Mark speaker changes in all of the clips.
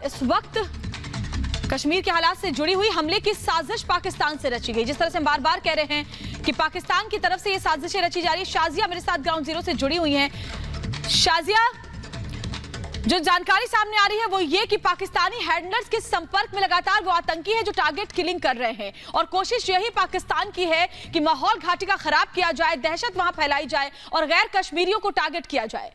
Speaker 1: इस वक्त कश्मीर के हालात से जुड़ी हुई हमले की साजिश पाकिस्तान से रची गई। जिस तरह से हम बार बार कह रहे हैं कि पाकिस्तान की तरफ से ये साजिशें रची जा रही है। शाजिया मेरे साथ ग्राउंड जीरो से जुड़ी हुई हैं। शाजिया, जो जानकारी सामने आ रही है वो ये कि पाकिस्तानी हैंडलर्स के संपर्क में लगातार वो आतंकी है जो टारगेट किलिंग कर रहे हैं और कोशिश यही पाकिस्तान की है कि माहौल घाटी का खराब किया जाए, दहशत वहां फैलाई जाए और गैर कश्मीरियों को टारगेट किया जाए।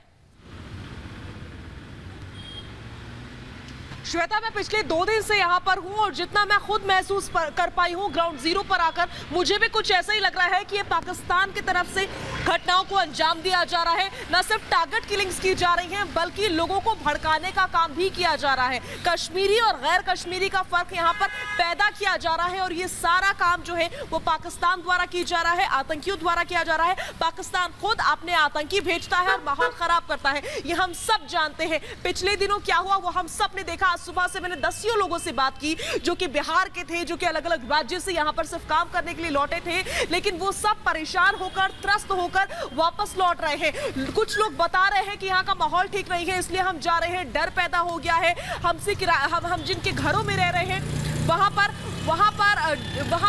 Speaker 2: श्वेता, मैं पिछले 2 दिन से यहाँ पर हूँ और जितना मैं खुद महसूस कर पाई हूँ ग्राउंड जीरो पर आकर, मुझे भी कुछ ऐसा ही लग रहा है कि ये पाकिस्तान की तरफ से घटनाओं को अंजाम दिया जा रहा है। न सिर्फ टारगेट किलिंग्स की जा रही हैं बल्कि लोगों को भड़काने का काम भी किया जा रहा है। कश्मीरी और गैर कश्मीरी का फर्क यहाँ पर पैदा किया जा रहा है और ये सारा काम जो है वो पाकिस्तान द्वारा किया जा रहा है, आतंकियों द्वारा किया जा रहा है। पाकिस्तान खुद अपने आतंकी भेजता है और माहौल खराब करता है, ये हम सब जानते हैं। पिछले दिनों क्या हुआ वो हम सब ने देखा। सुबह से मैंने दसियों लोगों से बात की जो कि बिहार के थे, जो कि अलग अलग राज्य से यहाँ पर सिर्फ काम करने के लिए लौटे थे, लेकिन वो सब परेशान होकर, त्रस्त होकर वापस लौट रहे हैं। कुछ लोग बता रहे हैं कि यहाँ का माहौल ठीक नहीं है इसलिए हम जा रहे हैं, डर पैदा हो गया है। हम जिनके घरों में रह रहे हैं वहां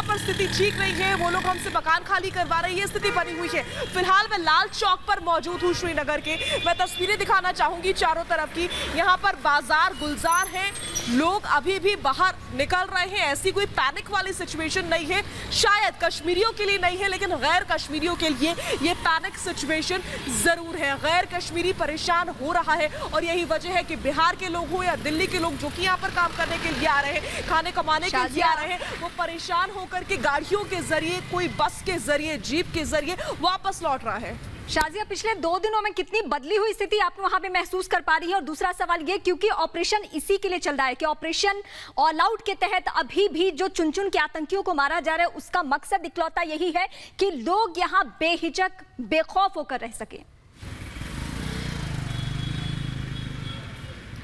Speaker 2: पर स्थिति ठीक नहीं है, वो लोग हमसे मकान खाली करवा रहे हैं, ये स्थिति बनी हुई है। फिलहाल मैं लाल चौक पर मौजूद हूँ श्रीनगर के। मैं तस्वीरें दिखाना चाहूंगी चारों तरफ की। यहाँ पर बाजार गुलजार है, लोग अभी भी बाहर निकल रहे हैं। ऐसी कोई पैनिक वाली सिचुएशन नहीं है, शायद कश्मीरियों के लिए नहीं है लेकिन गैर कश्मीरियों के लिए ये पैनिक सिचुएशन जरूर है। गैर कश्मीरी परेशान हो रहा है और यही वजह है कि बिहार के लोग हो या दिल्ली के लोग जो कि यहाँ पर काम करने के लिए आ रहे हैं, खाने कमाने के लिए आ रहे हैं, वो परेशान होकर के गाड़ियों के जरिए, कोई बस के जरिए, जीप के जरिए वापस लौट रहा है।
Speaker 3: शाजिया, पिछले 2 दिनों में कितनी बदली हुई स्थिति आप वहां पे महसूस कर पा रही है? और दूसरा सवाल ये, क्योंकि ऑपरेशन इसी के लिए चल रहा है कि ऑपरेशन ऑल आउट के तहत अभी भी जो चुन चुन के आतंकियों को मारा जा रहा है उसका मकसद इकलौता यही है कि लोग यहाँ बेहिचक, बेखौफ होकर रह सके।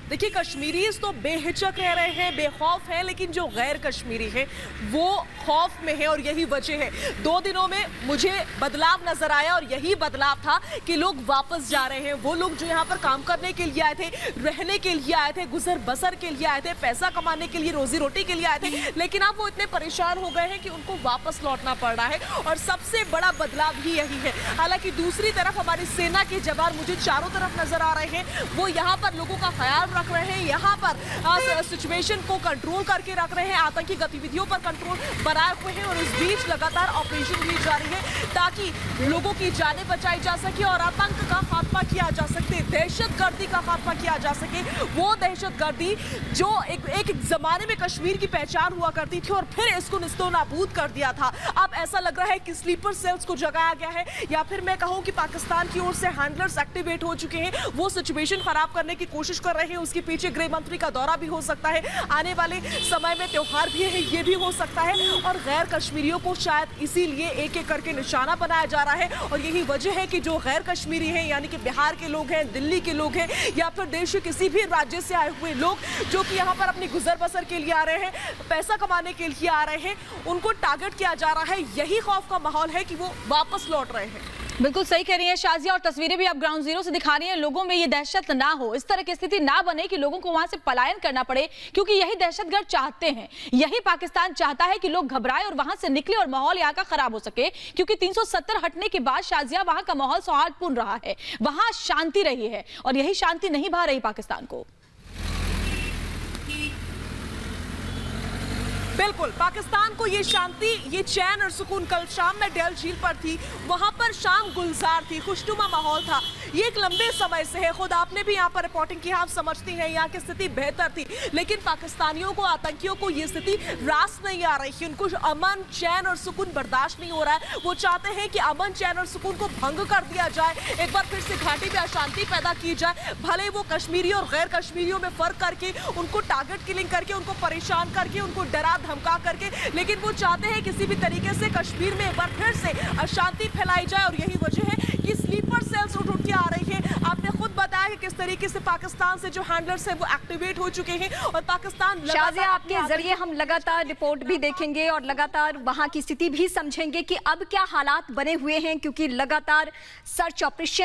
Speaker 2: देखिए, कश्मीरीज तो बेहिचक रह रहे हैं, बेखौफ हैं, लेकिन जो गैर कश्मीरी है वो खौफ में है और यही वजह है। 2 दिनों में मुझे बदलाव नजर आया और यही बदलाव था कि लोग वापस जा रहे हैं। वो लोग जो यहाँ पर काम करने के लिए आए थे, रहने के लिए आए थे, गुजर बसर के लिए आए थे, पैसा कमाने के लिए, रोजी रोटी के लिए आए थे, लेकिन अब वो इतने परेशान हो गए हैं कि उनको वापस लौटना पड़ रहा है और सबसे बड़ा बदलाव ही यही है। हालांकि दूसरी तरफ हमारी सेना के जवान मुझे चारों तरफ नजर आ रहे हैं, वो यहाँ पर लोगों का ख्याल रख रहे हैं, यहाँ पर सिचुएशन को कंट्रोल करके रख रहे हैं, आतंकी गतिविधियों पर कंट्रोल बनाए हुए हैं और इस बीच लगातार ऑपरेशन की जा रही है ताकि लोगों की जानें बचाई जा सके और आतंक का खात्मा किया जा सके, दहशतगर्दी का खात्मा किया जा सके। वो दहशतगर्दी जो एक जमाने में कश्मीर की पहचान हुआ करती थी और फिर इसको निस्तोनाबूद कर दिया था, अब ऐसा लग रहा है कि स्लीपर सेल्स को जगाया गया है या फिर मैं कहूँ कि पाकिस्तान की ओर से हैंडलर्स एक्टिवेट हो चुके हैं, वो सिचुएशन खराब करने की कोशिश कर रहे हैं। उसके पीछे गृह मंत्री का दौरा भी हो सकता है, आने वाले समय में त्योहार भी है, ये भी हो सकता है और गैर कश्मीरियों को शायद इसीलिए एक एक करके निशाना बनाया जा रहा है और यही वजह है कि जो गैर कश्मीरी हैं, यानी कि बिहार के लोग हैं, दिल्ली के लोग हैं या फिर देश के किसी भी राज्य से आए हुए लोग जो कि यहाँ पर अपनी गुजर बसर के लिए आ रहे हैं, पैसा कमाने के लिए आ रहे हैं, उनको टारगेट किया जा रहा है। यही खौफ का माहौल है कि वो वापस लौट रहे हैं।
Speaker 1: बिल्कुल सही कह रही है शाजिया और तस्वीरें भी आप ग्राउंड जीरो से दिखा रही हैं। लोगों में ये दहशत ना हो, इस तरह की स्थिति ना बने कि लोगों को वहां से पलायन करना पड़े, क्योंकि यही दहशतगर्द चाहते हैं, यही पाकिस्तान चाहता है कि लोग घबराएं और वहां से निकले और माहौल यहाँ का खराब हो सके। क्योंकि 370 हटने के बाद शाजिया वहां का माहौल सौहार्दपूर्ण रहा है, वहां शांति रही है और यही शांति नहीं भा रही पाकिस्तान को।
Speaker 2: बिल्कुल, पाकिस्तान को ये शांति, ये चैन और सुकून, कल शाम मैं डल झील पर थी, वहां पर शाम गुलजार थी, खुशनुमा माहौल था, ये एक लंबे समय से है। खुद आपने भी यहाँ पर रिपोर्टिंग की, आप समझती हैं यहाँ की स्थिति बेहतर थी, लेकिन पाकिस्तानियों को, आतंकियों को ये स्थिति रास नहीं आ रही, उनको अमन, चैन और सुकून बर्दाश्त नहीं हो रहा है। वो चाहते हैं कि अमन, चैन और सुकून को भंग कर दिया जाए, एक बार फिर से घाटी में अशांति पैदा की जाए, भले वो कश्मीरी और गैर कश्मीरियों में फर्क करके, उनको टारगेट किलिंग करके, उनको परेशान करके, उनको डरा धमका करके, लेकिन वो चाहते हैं किसी भी तरीके से कश्मीर में एक बार फिर से अशांति फैलाई जाए और यही वजह है कि स्लीपर सेल्स उठ के आ रही है। आपने खुद बताया कि किस तरीके से पाकिस्तान से जो हैंडलर्स हैं वो एक्टिवेट हो चुके हैं और पाकिस्तान
Speaker 3: शाजिया, आपके जरिए हम लगातार रिपोर्ट भी देखेंगे और लगातार वहां की स्थिति भी समझेंगे कि अब क्या हालात बने हुए हैं, क्योंकि लगातार सर्च ऑपरेशन